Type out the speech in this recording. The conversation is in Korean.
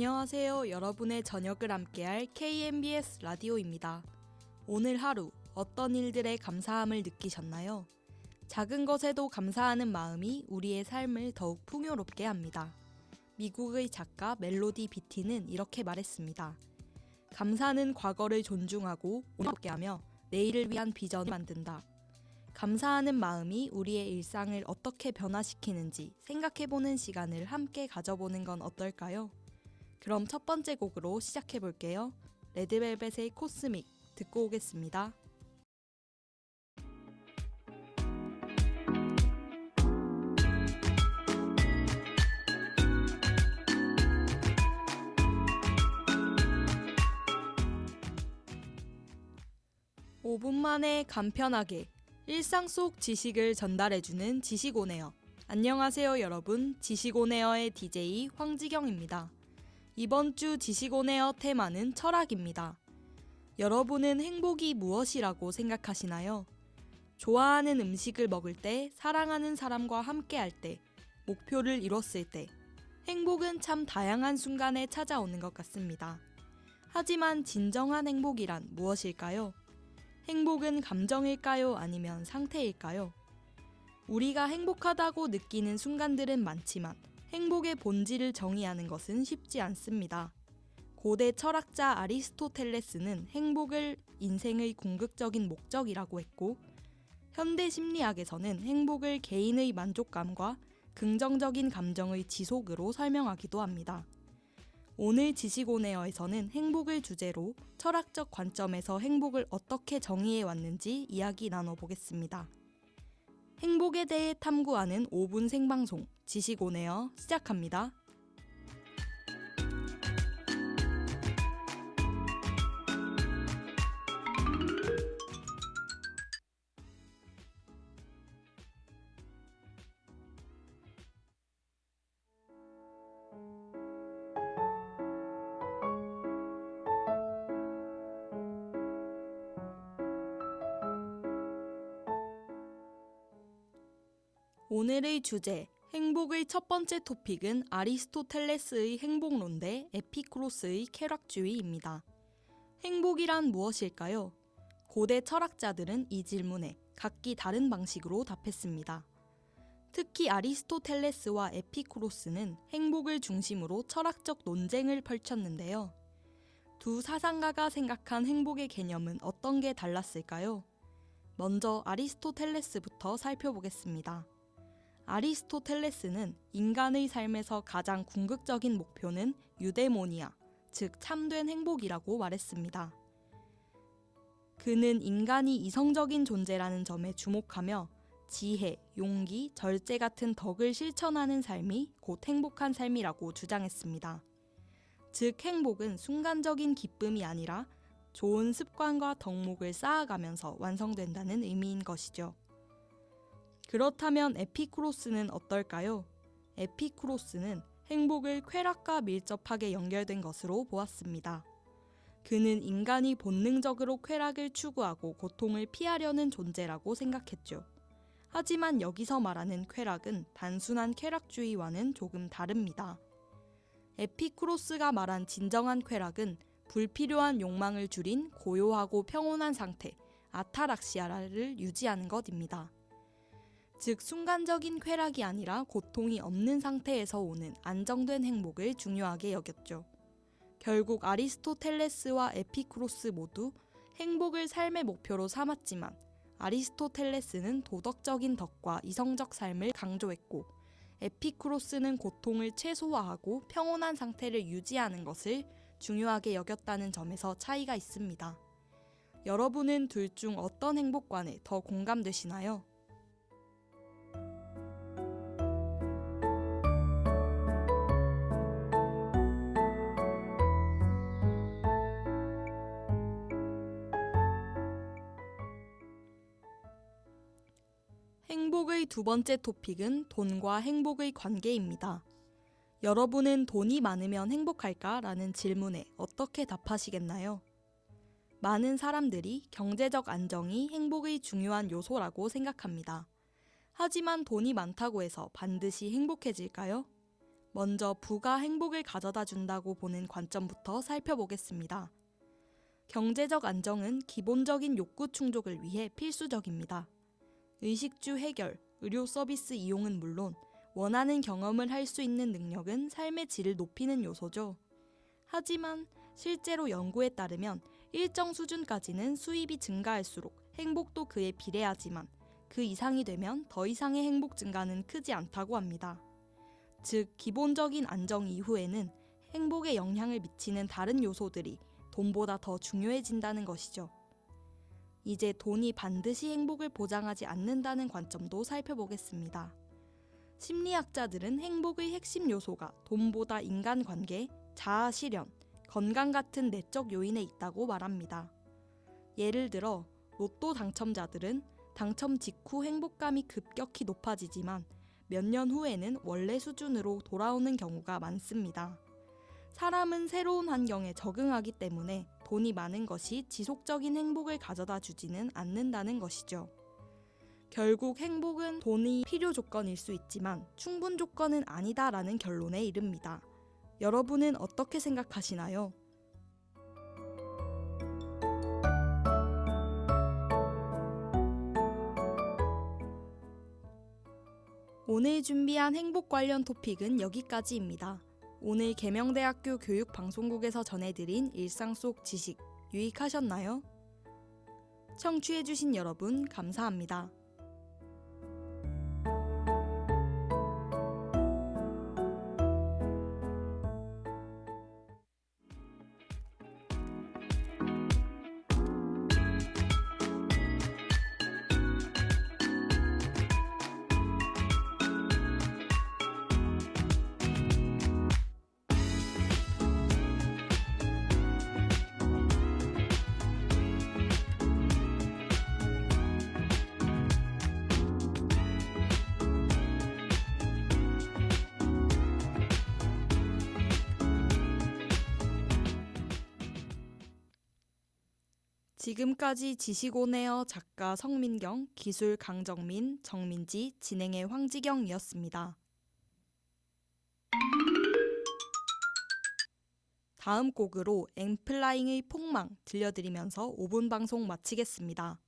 안녕하세요. 여러분의 저녁을 함께할 KMBS 라디오입니다. 오늘 하루 어떤 일들에 감사함을 느끼셨나요? 작은 것에도 감사하는 마음이 우리의 삶을 더욱 풍요롭게 합니다. 미국의 작가 멜로디 비티는 이렇게 말했습니다. 감사는 과거를 존중하고 오늘롭게 하며 내일을 위한 비전을 만든다. 감사하는 마음이 우리의 일상을 어떻게 변화시키는지 생각해보는 시간을 함께 가져보는 건 어떨까요? 그럼 첫 번째 곡으로 시작해볼게요. 레드벨벳의 코스믹 듣고 오겠습니다. (5분) 만에 간편하게 일상 속 지식을 전달해주는 지식오네어. 안녕하세요 여러분, 지식오네어의 DJ 황지경입니다. 이번 주 지식오네어 테마는 철학입니다. 여러분은 행복이 무엇이라고 생각하시나요? 좋아하는 음식을 먹을 때, 사랑하는 사람과 함께할 때, 목표를 이뤘을 때, 행복은 참 다양한 순간에 찾아오는 것 같습니다. 하지만 진정한 행복이란 무엇일까요? 행복은 감정일까요? 아니면 상태일까요? 우리가 행복하다고 느끼는 순간들은 많지만 행복의 본질을 정의하는 것은 쉽지 않습니다. 고대 철학자 아리스토텔레스는 행복을 인생의 궁극적인 목적이라고 했고, 현대 심리학에서는 행복을 개인의 만족감과 긍정적인 감정의 지속으로 설명하기도 합니다. 오늘 지식오네어에서는 행복을 주제로 철학적 관점에서 행복을 어떻게 정의해 왔는지 이야기 나눠보겠습니다. 행복에 대해 탐구하는 5분 생방송 지식오네어 시작합니다. 오늘의 주제, 행복의 첫 번째 토픽은 아리스토텔레스의 행복론 대 에피쿠로스의 쾌락주의입니다. 행복이란 무엇일까요? 고대 철학자들은 이 질문에 각기 다른 방식으로 답했습니다. 특히 아리스토텔레스와 에피쿠로스는 행복을 중심으로 철학적 논쟁을 펼쳤는데요. 두 사상가가 생각한 행복의 개념은 어떤 게 달랐을까요? 먼저 아리스토텔레스부터 살펴보겠습니다. 아리스토텔레스는 인간의 삶에서 가장 궁극적인 목표는 유데모니아, 즉 참된 행복이라고 말했습니다. 그는 인간이 이성적인 존재라는 점에 주목하며 지혜, 용기, 절제 같은 덕을 실천하는 삶이 곧 행복한 삶이라고 주장했습니다. 즉 행복은 순간적인 기쁨이 아니라 좋은 습관과 덕목을 쌓아가면서 완성된다는 의미인 것이죠. 그렇다면 에피쿠로스는 어떨까요? 에피쿠로스는 행복을 쾌락과 밀접하게 연결된 것으로 보았습니다. 그는 인간이 본능적으로 쾌락을 추구하고 고통을 피하려는 존재라고 생각했죠. 하지만 여기서 말하는 쾌락은 단순한 쾌락주의와는 조금 다릅니다. 에피쿠로스가 말한 진정한 쾌락은 불필요한 욕망을 줄인 고요하고 평온한 상태, 아타락시아를 유지하는 것입니다. 즉 순간적인 쾌락이 아니라 고통이 없는 상태에서 오는 안정된 행복을 중요하게 여겼죠. 결국 아리스토텔레스와 에피쿠로스 모두 행복을 삶의 목표로 삼았지만 아리스토텔레스는 도덕적인 덕과 이성적 삶을 강조했고, 에피쿠로스는 고통을 최소화하고 평온한 상태를 유지하는 것을 중요하게 여겼다는 점에서 차이가 있습니다. 여러분은 둘 중 어떤 행복관에 더 공감되시나요? 행복의 두 번째 토픽은 돈과 행복의 관계입니다. 여러분은 돈이 많으면 행복할까? 라는 질문에 어떻게 답하시겠나요? 많은 사람들이 경제적 안정이 행복의 중요한 요소라고 생각합니다. 하지만 돈이 많다고 해서 반드시 행복해질까요? 먼저 부가 행복을 가져다 준다고 보는 관점부터 살펴보겠습니다. 경제적 안정은 기본적인 욕구 충족을 위해 필수적입니다. 의식주 해결, 의료 서비스 이용은 물론 원하는 경험을 할 수 있는 능력은 삶의 질을 높이는 요소죠. 하지만 실제로 연구에 따르면 일정 수준까지는 수입이 증가할수록 행복도 그에 비례하지만 그 이상이 되면 더 이상의 행복 증가는 크지 않다고 합니다. 즉, 기본적인 안정 이후에는 행복에 영향을 미치는 다른 요소들이 돈보다 더 중요해진다는 것이죠. 이제 돈이 반드시 행복을 보장하지 않는다는 관점도 살펴보겠습니다. 심리학자들은 행복의 핵심 요소가 돈보다 인간관계, 자아 실현, 건강 같은 내적 요인에 있다고 말합니다. 예를 들어 로또 당첨자들은 당첨 직후 행복감이 급격히 높아지지만 몇 년 후에는 원래 수준으로 돌아오는 경우가 많습니다. 사람은 새로운 환경에 적응하기 때문에 돈이 많은 것이 지속적인 행복을 가져다 주지는 않는다는 것이죠. 결국 행복은 돈이 필요 조건일 수 있지만 충분 조건은 아니다라는 결론에 이릅니다. 여러분은 어떻게 생각하시나요? 오늘 준비한 행복 관련 토픽은 여기까지입니다. 오늘 계명대학교 교육방송국에서 전해드린 일상 속 지식 유익하셨나요? 청취해주신 여러분 감사합니다. 지금까지 지식온에어 작가 성민경, 기술 강정민, 정민지, 진행의 황지경이었습니다. 다음 곡으로 엠플라잉의 폭망 들려드리면서 5분 방송 마치겠습니다.